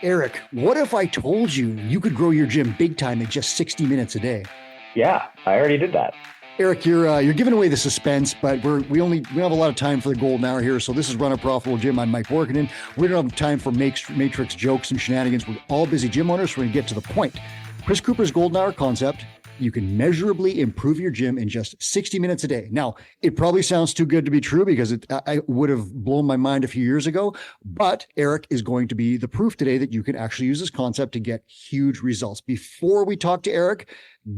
Eric, what if I told you you could grow your gym big time in just 60 minutes a day? Yeah, I already did that. Eric, you're giving away the suspense, but we don't have a lot of time for the golden hour here. So this is Run a Profitable Gym. I'm Mike Workenden. We don't have time for matrix jokes and shenanigans. We're all busy gym owners, so we're going to get to the point. Chris Cooper's golden hour concept: you can measurably improve your gym in just 60 minutes a day. Now, it probably sounds too good to be true because I would have blown my mind a few years ago, but Eric is going to be the proof today that you can actually use this concept to get huge results. Before we talk to Eric,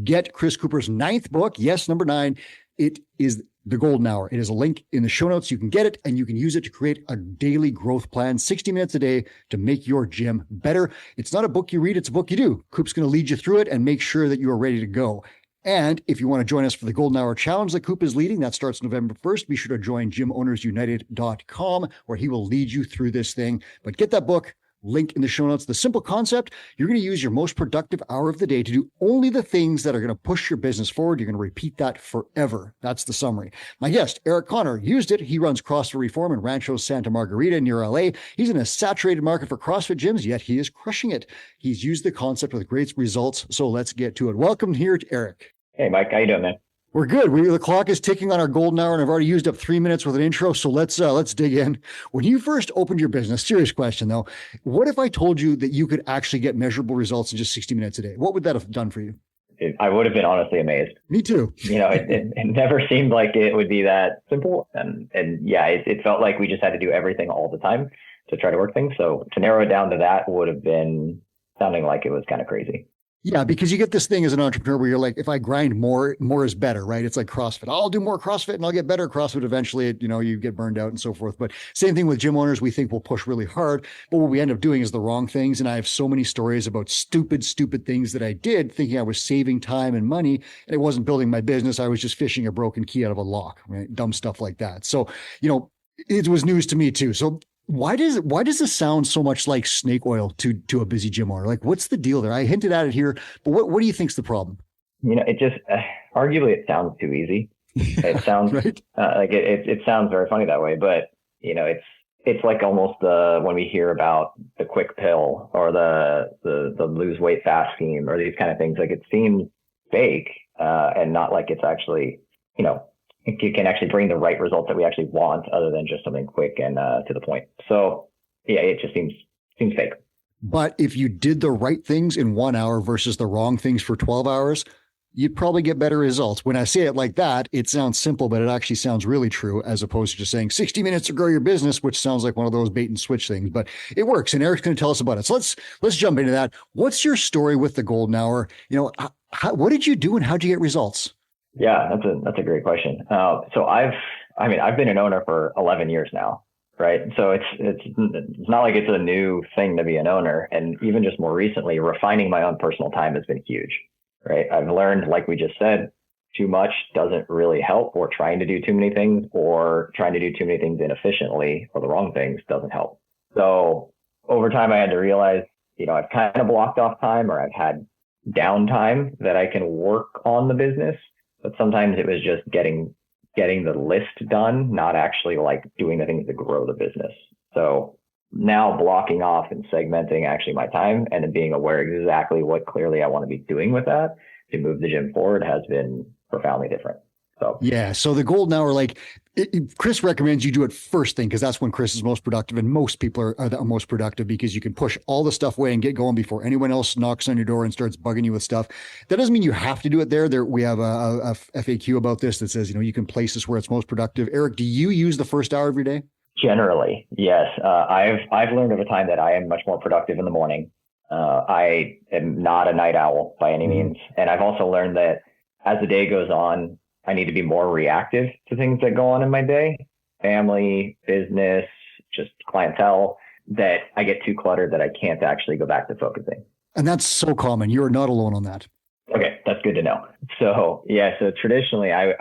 get Chris Cooper's 9th book. Yes, number 9. It is The Golden Hour. It is a link in the show notes. You can get it and you can use it to create a daily growth plan, 60 minutes a day to make your gym better. It's not a book you read, it's a book you do. Coop's going to lead you through it and make sure that you are ready to go. And if you want to join us for the Golden Hour Challenge that Coop is leading, that starts November 1st. Be sure to join gymownersunited.com where he will lead you through this thing. But get that book. Link in the show notes. The simple concept: you're going to use your most productive hour of the day to do only the things that are going to push your business forward. You're going to repeat that forever. That's the summary. My guest, Eric Connor, used it. He runs CrossFit Reform in Rancho Santa Margarita near LA. He's in a saturated market for CrossFit gyms, yet he is crushing it. He's used the concept with great results. So let's get to it. Welcome here to Eric. Hey, Mike. How you doing, man? We're good. The clock is ticking on our golden hour, and I've already used up 3 minutes with an intro. So let's dig in. When you first opened your business, serious question though, what if I told you that you could actually get measurable results in just 60 minutes a day? What would that have done for you? I would have been honestly amazed. Me too. It never seemed like it would be that simple. And yeah, it felt like we just had to do everything all the time to try to work things. So to narrow it down to that would have been sounding like it was kind of crazy. Yeah, because you get this thing as an entrepreneur where you're like, if I grind more is better, right? It's like CrossFit. I'll do more CrossFit and I'll get better at CrossFit. Eventually, you get burned out and so forth. But same thing with gym owners. We think we'll push really hard, but what we end up doing is the wrong things. And I have so many stories about stupid things that I did thinking I was saving time and money, and it wasn't building my business. I was just fishing a broken key out of a lock, right? Dumb stuff like that. So, it was news to me too. So why does this sound so much like snake oil to a busy gym owner? Like, what's the deal there? I hinted at it here, but what do you think's the problem? It just arguably it sounds too easy. It sounds right? Like it sounds very funny that way, but it's like almost when we hear about the quick pill or the lose weight fast scheme or these kind of things, like it seems fake and not like it's actually it can actually bring the right results that we actually want, other than just something quick and to the point. So yeah, it just seems fake. But if you did the right things in 1 hour versus the wrong things for 12 hours, you'd probably get better results. When I say it like that, it sounds simple, but it actually sounds really true, as opposed to just saying 60 minutes to grow your business, which sounds like one of those bait and switch things, but it works. And Eric's going to tell us about it. So let's jump into that. What's your story with the golden hour? What did you do and how'd you get results? Yeah, that's a great question. So I've been an owner for 11 years now, right? So it's not like it's a new thing to be an owner. And even just more recently, refining my own personal time has been huge, right? I've learned, like we just said, too much doesn't really help, or trying to do too many things inefficiently or the wrong things doesn't help. So over time, I had to realize, I've kind of blocked off time, or I've had downtime that I can work on the business. But sometimes it was just getting the list done, not actually like doing the things to grow the business. So now blocking off and segmenting actually my time and then being aware exactly what clearly I want to be doing with that to move the gym forward has been profoundly different. So yeah. So the golden hour, Chris recommends you do it first thing, because that's when Chris is most productive, and most people are the most productive because you can push all the stuff away and get going before anyone else knocks on your door and starts bugging you with stuff. That doesn't mean you have to do it there. We have a FAQ about this that says, you can place this where it's most productive. Eric, do you use the first hour of your day? Generally, yes. I've learned over time that I am much more productive in the morning. I am not a night owl by any means. And I've also learned that as the day goes on, I need to be more reactive to things that go on in my day, family, business, just clientele, that I get too cluttered that I can't actually go back to focusing. And that's so common. You are not alone on that. Okay, that's good to know. So yeah, so traditionally I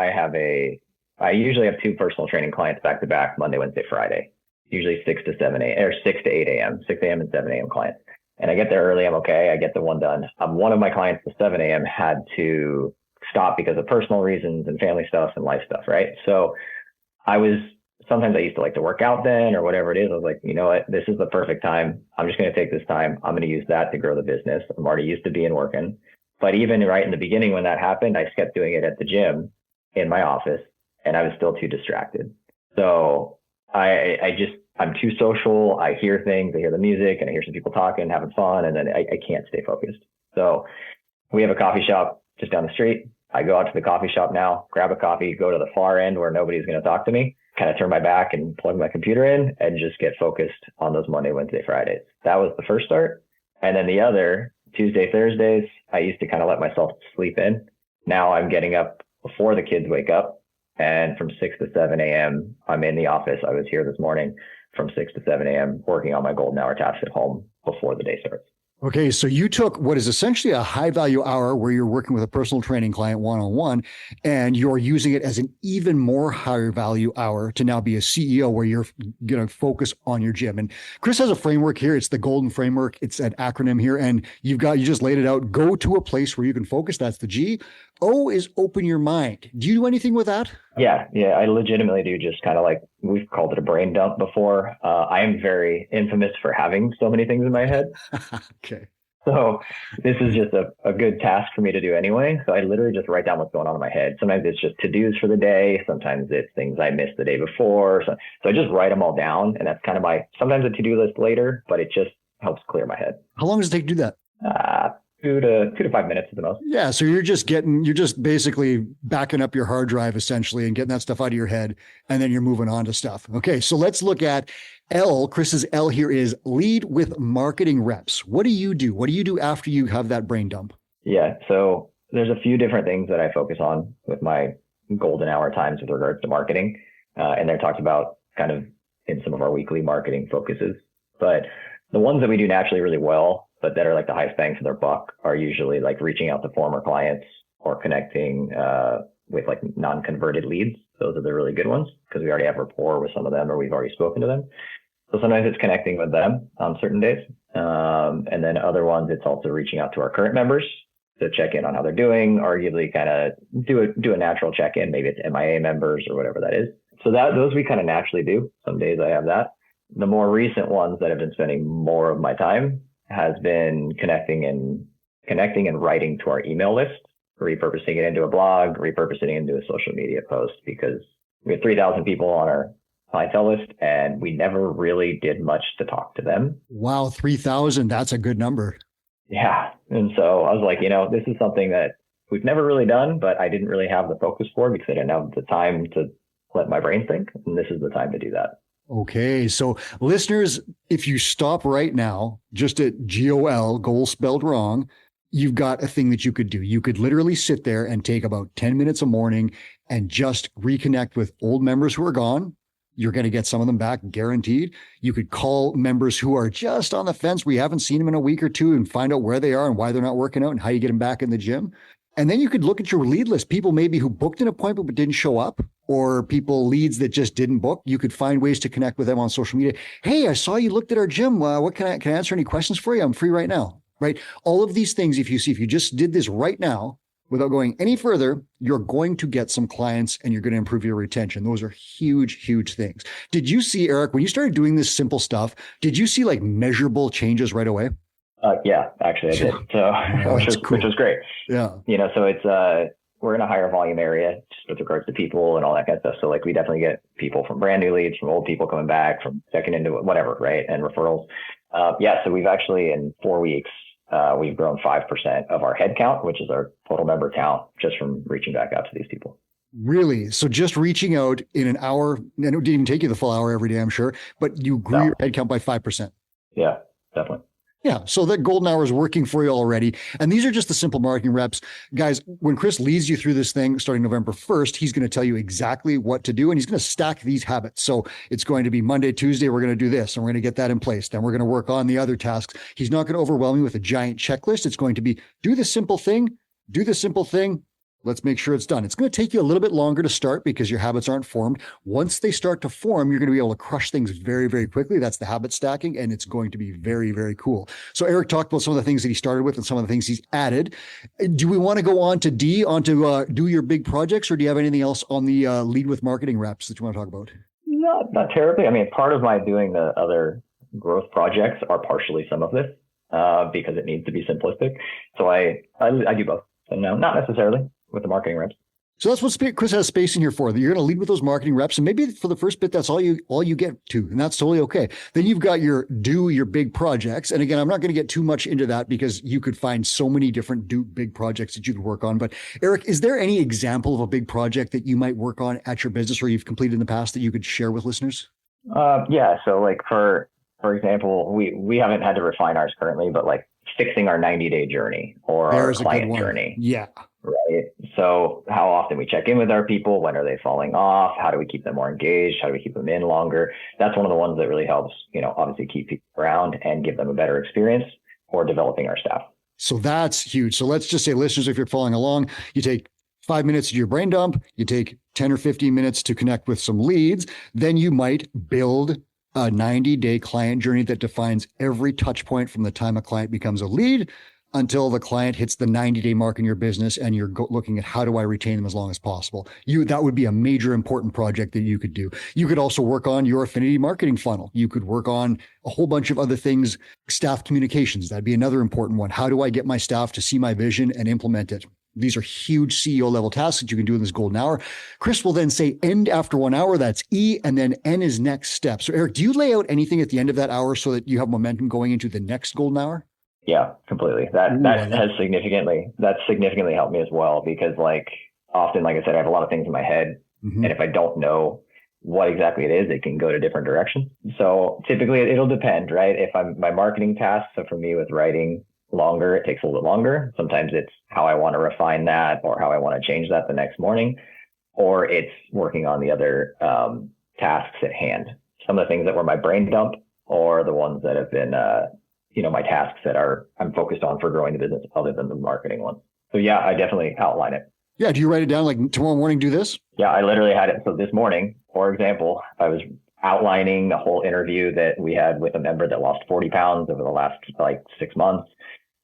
usually have 2 personal training clients back to back, Monday, Wednesday, Friday, usually 6 to 8 a.m., 6 a.m. and 7 a.m. clients. And I get there early. I'm okay. I get the one done. One of my clients, the 7 a.m., had to stop because of personal reasons and family stuff and life stuff, right? So sometimes I used to like to work out then or whatever it is. I was like, you know what, this is the perfect time. I'm just going to take this time. I'm going to use that to grow the business. I'm already used to being working. But even right in the beginning when that happened, I kept doing it at the gym in my office and I was still too distracted. So I'm too social. I hear things, I hear the music and I hear some people talking, having fun. And then I can't stay focused. So we have a coffee shop just down the street. I go out to the coffee shop now, grab a coffee, go to the far end where nobody's going to talk to me, kind of turn my back and plug my computer in and just get focused on those Monday, Wednesday, Fridays. That was the first start. And then the other Tuesday, Thursdays, I used to kind of let myself sleep in. Now I'm getting up before the kids wake up. And from 6 to 7 a.m., I'm in the office. I was here this morning from 6 to 7 a.m. working on my golden hour tasks at home before the day starts. Okay, so you took what is essentially a high value hour where you're working with a personal training client one-on-one, and you're using it as an even more higher value hour to now be a CEO where you're going to focus on your gym. And Chris has a framework here. It's the golden framework. It's an acronym here. And you just laid it out. Go to a place where you can focus. That's the G. O is open your mind. Do you do anything with that? Yeah, I legitimately do. Just kind of like we've called it a brain dump before. I am very infamous for having so many things in my head. Okay. So this is just a good task for me to do anyway. So I literally just write down what's going on in my head. Sometimes it's just to-dos for the day. Sometimes it's things I missed the day before. So I just write them all down. And that's kind of sometimes a to-do list later, but it just helps clear my head. How long does it take to do that? 2 to 5 minutes at the most. Yeah. So you're just basically backing up your hard drive essentially and getting that stuff out of your head. And then you're moving on to stuff. Okay. So let's look at L. Chris's L here is lead with marketing reps. What do you do? What do you do after you have that brain dump? Yeah. So there's a few different things that I focus on with my golden hour times with regards to marketing. And they're talked about kind of in some of our weekly marketing focuses, but the ones that we do naturally really well, but that are like the highest bang for their buck are usually like reaching out to former clients or connecting with like non-converted leads. Those are the really good ones because we already have rapport with some of them or we've already spoken to them. So sometimes it's connecting with them on certain days. And then other ones, it's also reaching out to our current members to check in on how they're doing, arguably kind of do a natural check-in. Maybe it's MIA members or whatever that is. So those we kind of naturally do. Some days I have that. The more recent ones that I've been spending more of my time has been connecting and writing to our email list, repurposing it into a blog, repurposing it into a social media post, because we have 3,000 people on our clientele list and we never really did much to talk to them. Wow. 3,000. That's a good number. Yeah. And so I was like, this is something that we've never really done, but I didn't really have the focus for because I didn't have the time to let my brain think. And this is the time to do that. Okay. So listeners, if you stop right now, just at GOL, goal spelled wrong, you've got a thing that you could do. You could literally sit there and take about 10 minutes a morning and just reconnect with old members who are gone. You're going to get some of them back guaranteed. You could call members who are just on the fence. We haven't seen them in a week or two and find out where they are and why they're not working out and how you get them back in the gym. And then you could look at your lead list, people maybe who booked an appointment but didn't show up, or leads that just didn't book. You could find ways to connect with them on social media. Hey, I saw you looked at our gym. What can I answer any questions for you? I'm free right now, right? All of these things, if you just did this right now without going any further, you're going to get some clients and you're going to improve your retention. Those are huge, huge things. Did you see, Eric, when you started doing this simple stuff, did you see like measurable changes right away? Yeah, actually I did. So, which was great. Yeah. So it's, we're in a higher volume area just with regards to people and all that kind of stuff. So like we definitely get people from brand new leads, from old people coming back, from checking into it, whatever, right? And referrals. So we've actually in 4 weeks, we've grown 5% of our head count, which is our total member count, just from reaching back out to these people. Really? So just reaching out in an hour, and it didn't even take you the full hour every day, I'm sure, but you grew your head count by 5%. Yeah, definitely. Yeah. So that golden hour is working for you already. And these are just the simple marketing reps. Guys, when Chris leads you through this thing starting November 1st, he's going to tell you exactly what to do. And he's going to stack these habits. So it's going to be Monday, Tuesday, we're going to do this and we're going to get that in place. Then we're going to work on the other tasks. He's not going to overwhelm you with a giant checklist. It's going to be do this simple thing. Let's make sure it's done. It's going to take you a little bit longer to start because your habits aren't formed. Once they start to form, you're going to be able to crush things very, very quickly. That's the habit stacking, and it's going to be very, very cool. So Eric talked about some of the things that he started with and some of the things he's added. Do we want to go on to do your big projects, or do you have anything else on the lead with marketing reps that you want to talk about? Not terribly. I mean, part of my doing the other growth projects are partially some of this because it needs to be simplistic. So I do both. So no, not necessarily with the marketing reps. So that's what Chris has space in here for. You're going to lead with those marketing reps, and maybe for the first bit, that's all you get to, and that's totally okay. Then you've got your big projects, and again, I'm not going to get too much into that because you could find so many different big projects that you could work on. But Eric, is there any example of a big project that you might work on at your business or you've completed in the past that you could share with listeners? Yeah. So like for example, we haven't had to refine ours currently, but like fixing our 90-day journey or our client journey. Yeah. Right. So how often we check in with our people, when are they falling off? How do we keep them more engaged? How do we keep them in longer? That's one of the ones that really helps, obviously keep people around and give them a better experience or developing our staff. So that's huge. So let's just say, listeners, if you're following along, you take 5 minutes to do your brain dump, you take 10 or 15 minutes to connect with some leads, then you might build a 90-day client journey that defines every touch point from the time a client becomes a lead until the client hits the 90-day mark in your business, and you're looking at how do I retain them as long as possible. That would be a major important project that you could do. You could also work on your affinity marketing funnel. You could work on a whole bunch of other things, staff communications. That'd be another important one. How do I get my staff to see my vision and implement it? These are huge CEO level tasks that you can do in this golden hour. Chris will then say end after 1 hour. That's E, and then N is next step. So Eric, do you lay out anything at the end of that hour so that you have momentum going into the next golden hour? Yeah, completely. That has significantly helped me as well, because like often, like I said, I have a lot of things in my head, and if I don't know what exactly it is, it can go to different directions. So typically it'll depend, right? If my marketing tasks, so for me with writing longer, it takes a little bit longer. Sometimes it's how I want to refine that or how I want to change that the next morning, or it's working on the other tasks at hand. Some of the things that were my brain dump or the ones that have been my tasks that I'm focused on for growing the business other than the marketing one. So yeah, I definitely outline it. Yeah. Do you write it down like tomorrow morning, do this? Yeah, I literally had it. So this morning, for example, I was outlining the whole interview that we had with a member that lost 40 pounds over the last 6 months,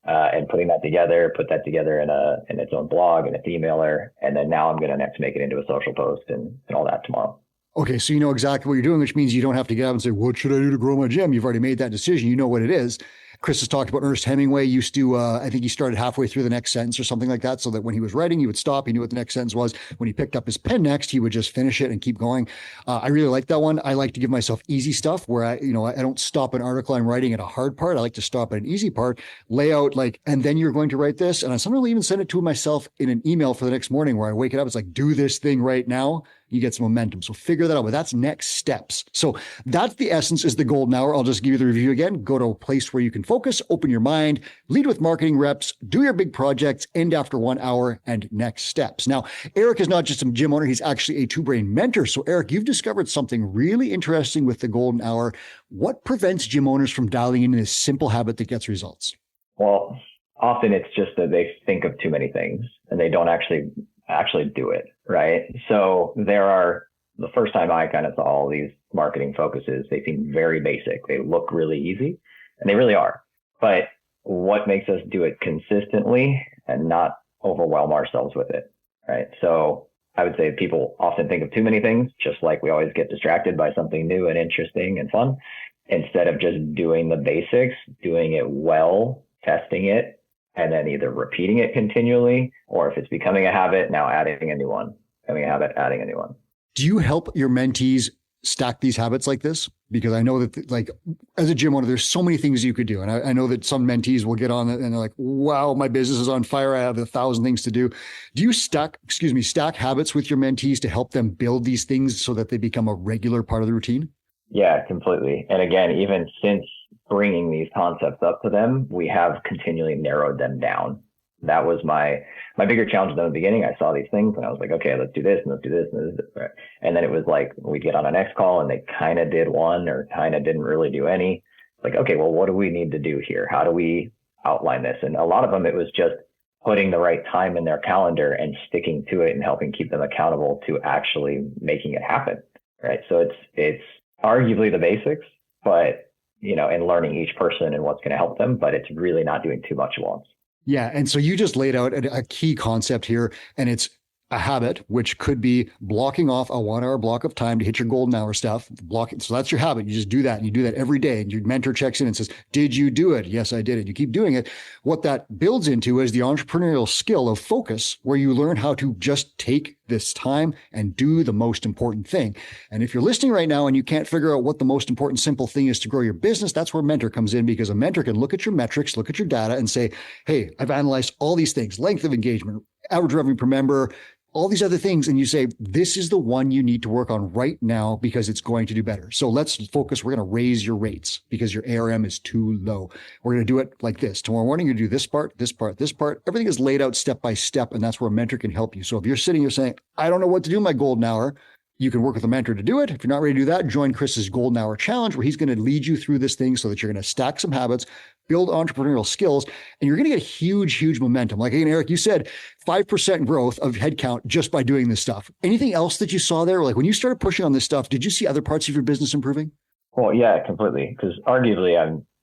and put that together in its own blog and a emailer. And then now I'm going to next make it into a social post and all that tomorrow. Okay, so you know exactly what you're doing, which means you don't have to get up and say, what should I do to grow my gym? You've already made that decision. You know what it is. Chris has talked about Ernest Hemingway used to, I think he started halfway through the next sentence or something like that, so that when he was writing, he would stop. He knew what the next sentence was. When he picked up his pen next, he would just finish it and keep going. I really like that one. I like to give myself easy stuff where I don't stop an article I'm writing at a hard part. I like to stop at an easy part, lay out and then you're going to write this. And I sometimes even send it to myself in an email for the next morning where I wake it up. It's like, do this thing right now. You get some momentum. So figure that out. But that's next steps. So that's the essence, is the golden hour. I'll just give you the review again. Go to a place where you can focus, open your mind, lead with marketing reps, do your big projects, end after 1 hour, and next steps. Now, Eric is not just a gym owner. He's actually a two-brain mentor. So Eric, you've discovered something really interesting with the golden hour. What prevents gym owners from dialing in this simple habit that gets results? Well, often it's just that they think of too many things and they don't actually do it, right? So the first time I kind of saw all these marketing focuses, they seem very basic. They look really easy, and they really are. But what makes us do it consistently and not overwhelm ourselves with it, right? So I would say people often think of too many things, just like we always get distracted by something new and interesting and fun, instead of just doing the basics, doing it well, testing it, and then either repeating it continually, or if it's becoming a habit, now adding a new one, becoming a habit, adding a new one. Do you help your mentees stack these habits like this? Because I know that as a gym owner, there's so many things you could do. And I know that some mentees will get on it and they're like, wow, my business is on fire. I have 1,000 things to do. Do you stack habits with your mentees to help them build these things so that they become a regular part of the routine? Yeah, completely. And again, even since bringing these concepts up to them, we have continually narrowed them down. That was my bigger challenge in the beginning. I saw these things and I was like, okay, let's do this and let's do this and this. And then it was like, we'd get on a next call and they kind of did one or kind of didn't really do any. Like, okay, well, what do we need to do here? How do we outline this? And a lot of them, it was just putting the right time in their calendar and sticking to it and helping keep them accountable to actually making it happen. Right. So it's arguably the basics, but and learning each person and what's going to help them, but it's really not doing too much at once. Yeah. And so you just laid out a key concept here, and it's a habit, which could be blocking off a 1 hour block of time to hit your golden hour stuff. So that's your habit. You just do that, and you do that every day. And your mentor checks in and says, did you do it? Yes, I did it. You keep doing it. What that builds into is the entrepreneurial skill of focus, where you learn how to just take this time and do the most important thing. And if you're listening right now and you can't figure out what the most important simple thing is to grow your business, that's where a mentor comes in, because a mentor can look at your metrics, look at your data and say, hey, I've analyzed all these things, length of engagement, average revenue per member, all these other things. And you say, this is the one you need to work on right now because it's going to do better. So let's focus. We're going to raise your rates because your ARM is too low. We're going to do it like this. Tomorrow morning, you do this part, this part, this part. Everything is laid out step by step. And that's where a mentor can help you. So if you're sitting here saying, I don't know what to do in my golden hour, you can work with a mentor to do it. If you're not ready to do that, join Chris's Golden Hour Challenge, where he's going to lead you through this thing so that you're going to stack some habits, build entrepreneurial skills, and you're going to get huge momentum. Like again, Eric, you said 5% growth of headcount just by doing this stuff. Anything else that you saw there? Like when you started pushing on this stuff, did you see other parts of your business improving? Well, yeah, completely. Because arguably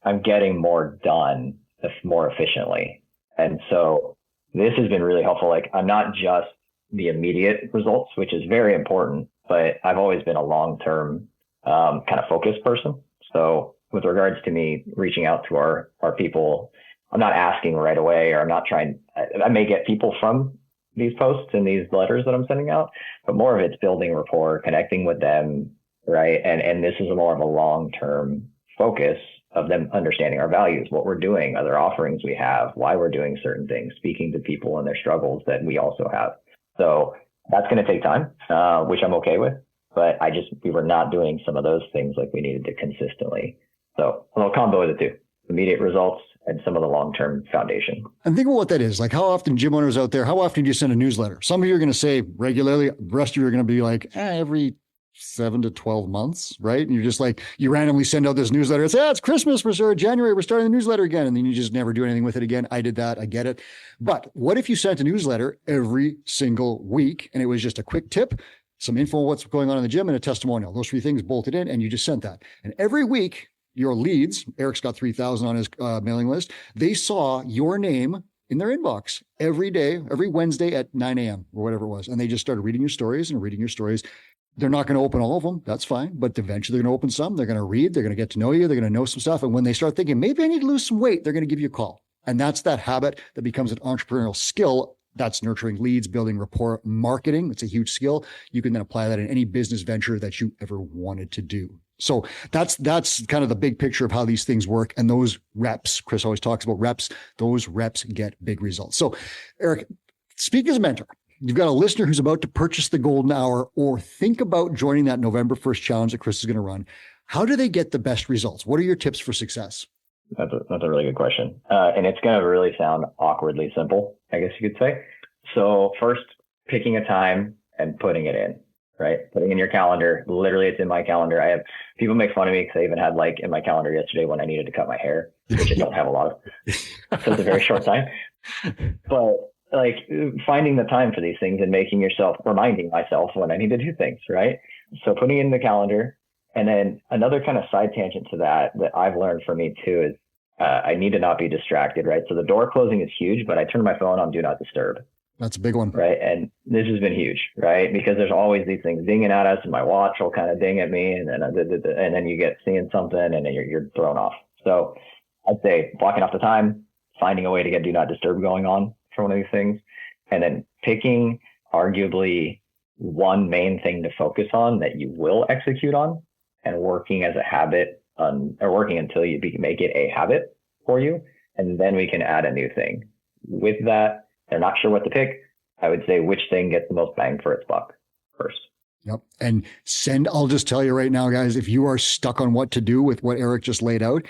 I'm getting more done more efficiently. And so this has been really helpful. Like I'm not just the immediate results, which is very important, but I've always been a long-term kind of focused person. So with regards to me reaching out to our people, I'm not asking right away, or I'm not trying. I may get people from these posts and these letters that I'm sending out, but more of it's building rapport, connecting with them, right? And this is more of a long-term focus of them understanding our values, what we're doing, other offerings we have, why we're doing certain things, speaking to people and their struggles that we also have. So that's going to take time, which I'm okay with, but we were not doing some of those things like we needed to consistently. So a little combo of the two, immediate results and some of the long-term foundation. And think about what that is. Like how often, gym owners out there, how often do you send a newsletter? Some of you are going to say regularly, the rest of you are going to be like, every 7 to 12 months, right? And you're just like, you randomly send out this newsletter. It's, it's Christmas. January. We're starting the newsletter again. And then you just never do anything with it again. I did that. I get it. But what if you sent a newsletter every single week and it was just a quick tip, some info on what's going on in the gym, and a testimonial? Those 3 things bolted in, and you just sent that. And every week, your leads, Eric's got 3,000 on his mailing list, they saw your name in their inbox every day, every Wednesday at 9 a.m. or whatever it was. And they just started reading your stories and reading your stories. They're not going to open all of them. That's fine. But eventually they're going to open some. They're going to read. They're going to get to know you. They're going to know some stuff. And when they start thinking, maybe I need to lose some weight, they're going to give you a call. And that's that habit that becomes an entrepreneurial skill. That's nurturing leads, building rapport, marketing. It's a huge skill. You can then apply that in any business venture that you ever wanted to do. So that's kind of the big picture of how these things work. And those reps, Chris always talks about reps, those reps get big results. So Eric, speak as a mentor. You've got a listener who's about to purchase the golden hour or think about joining that November 1st challenge that Chris is going to run. How do they get the best results? What are your tips for success? That's a really good question. And it's going to really sound awkwardly simple, I guess you could say. So first, picking a time and putting it in, right? Putting in your calendar. Literally, it's in my calendar. I have people make fun of me because I even had like in my calendar yesterday when I needed to cut my hair, which I don't have a lot of. So it's a very short time. But like finding the time for these things and reminding myself when I need to do things, right? So putting in the calendar. And then another kind of side tangent to that I've learned for me too is I need to not be distracted, right? So the door closing is huge, but I turn my phone on Do Not Disturb. That's a big one. Right. And this has been huge, right? Because there's always these things dinging at us and my watch will kind of ding at me and then you get seeing something and then you're thrown off. So I'd say blocking off the time, finding a way to get Do Not Disturb going on for one of these things, and then picking arguably one main thing to focus on that you will execute on and working as a habit or working until you make it a habit for you. And then we can add a new thing. With that, they're not sure what to pick. I would say which thing gets the most bang for its buck first. Yep. And I'll just tell you right now, guys, if you are stuck on what to do with what Eric just laid out,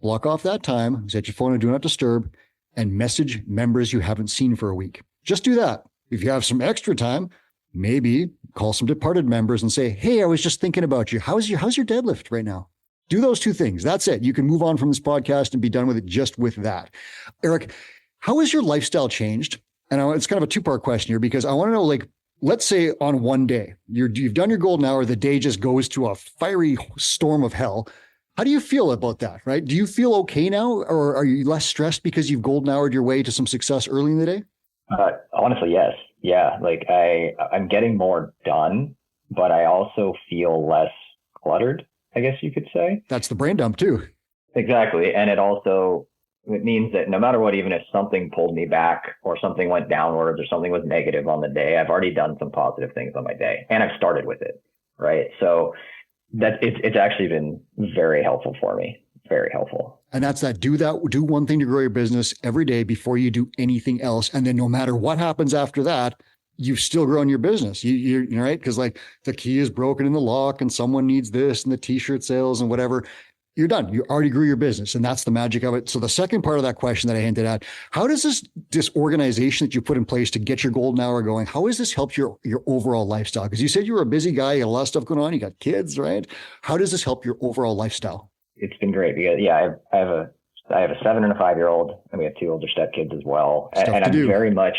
block off that time, set your phone to Do Not Disturb, and message members you haven't seen for a week. Just do that. If you have some extra time, maybe call some departed members and say, hey, I was just thinking about you. How's your deadlift right now? Do those 2 things. That's it. You can move on from this podcast and be done with it just with that. Eric, how has your lifestyle changed? And it's kind of a 2-part question here because I want to know, like, let's say on one day, you've done your golden hour, the day just goes to a fiery storm of hell. How do you feel about that, right? Do you feel okay now, or are you less stressed because you've golden houred your way to some success early in the day? Honestly, yes. Yeah. Like I'm getting more done, but I also feel less cluttered, I guess you could say. That's the brain dump too. Exactly. And it means that no matter what, even if something pulled me back or something went downwards or something was negative on the day, I've already done some positive things on my day and I've started with it. Right. So it's actually been very helpful for me. Very helpful. And that's do one thing to grow your business every day before you do anything else. And then no matter what happens after that, you've still grown your business. You're right. Cause like the key is broken in the lock and someone needs this and the t-shirt sales and whatever. You're done. You already grew your business. And that's the magic of it. So the second part of that question that I hinted at, how does this organization that you put in place to get your golden hour going, how has this helped your overall lifestyle? Because you said you were a busy guy, you got a lot of stuff going on, you got kids, right? How does this help your overall lifestyle? It's been great because I have a 7 and a 5-year-old, and we have 2 older stepkids as well. And I'm very much,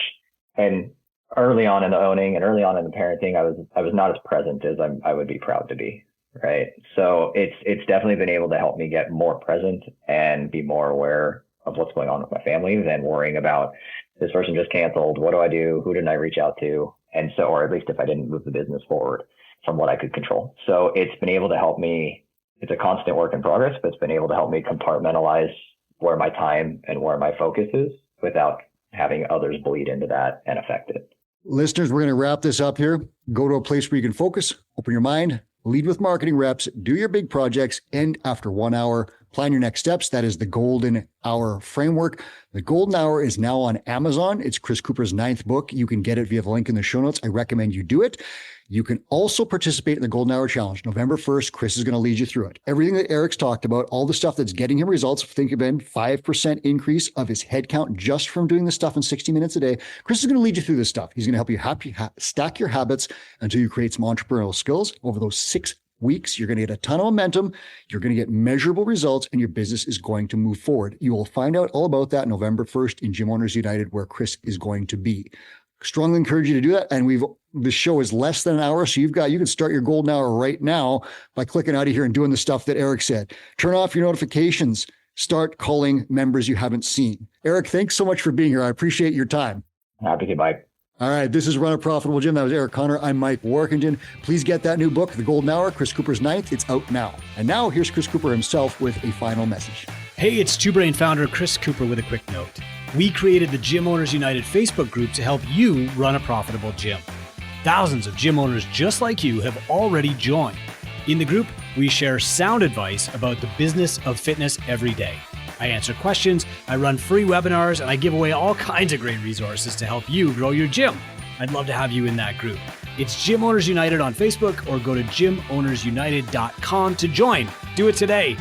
and early on in the owning and early on in the parenting, I was not as present as I would be proud to be. Right. So it's definitely been able to help me get more present and be more aware of what's going on with my family than worrying about this person just canceled. What do I do? Who didn't I reach out to? And so, or at least if I didn't move the business forward from what I could control. So it's been able to help me. It's a constant work in progress, but it's been able to help me compartmentalize where my time and where my focus is without having others bleed into that and affect it. Listeners, we're going to wrap this up here. Go to a place where you can focus, open your mind, lead with marketing reps, do your big projects, end after 1 hour, plan your next steps. That is the Golden Hour framework. The Golden Hour is now on Amazon. It's Chris Cooper's 9th book. You can get it via the link in the show notes. I recommend you do it. You can also participate in the Golden Hour Challenge. November 1st, Chris is going to lead you through it. Everything that Eric's talked about, all the stuff that's getting him results, think of it, 5% increase of his headcount just from doing this stuff in 60 minutes a day. Chris is going to lead you through this stuff. He's going to help you stack your habits until you create some entrepreneurial skills. Over those 6 weeks, you're going to get a ton of momentum. You're going to get measurable results and your business is going to move forward. You will find out all about that November 1st in Gym Owners United, where Chris is going to be. Strongly encourage you to do that. And the show is less than an hour. So you can start your golden hour right now by clicking out of here and doing the stuff that Eric said. Turn off your notifications. Start calling members you haven't seen. Eric, thanks so much for being here. I appreciate your time. Happy to, Mike. All right. This is Run a Profitable Gym. That was Eric Connor. I'm Mike Workington. Please get that new book, The Golden Hour, Chris Cooper's 9th. It's out now. And now here's Chris Cooper himself with a final message. Hey, it's Two Brain founder Chris Cooper with a quick note. We created the Gym Owners United Facebook group to help you run a profitable gym. Thousands of gym owners just like you have already joined. In the group, we share sound advice about the business of fitness every day. I answer questions, I run free webinars, and I give away all kinds of great resources to help you grow your gym. I'd love to have you in that group. It's Gym Owners United on Facebook or go to gymownersunited.com to join. Do it today.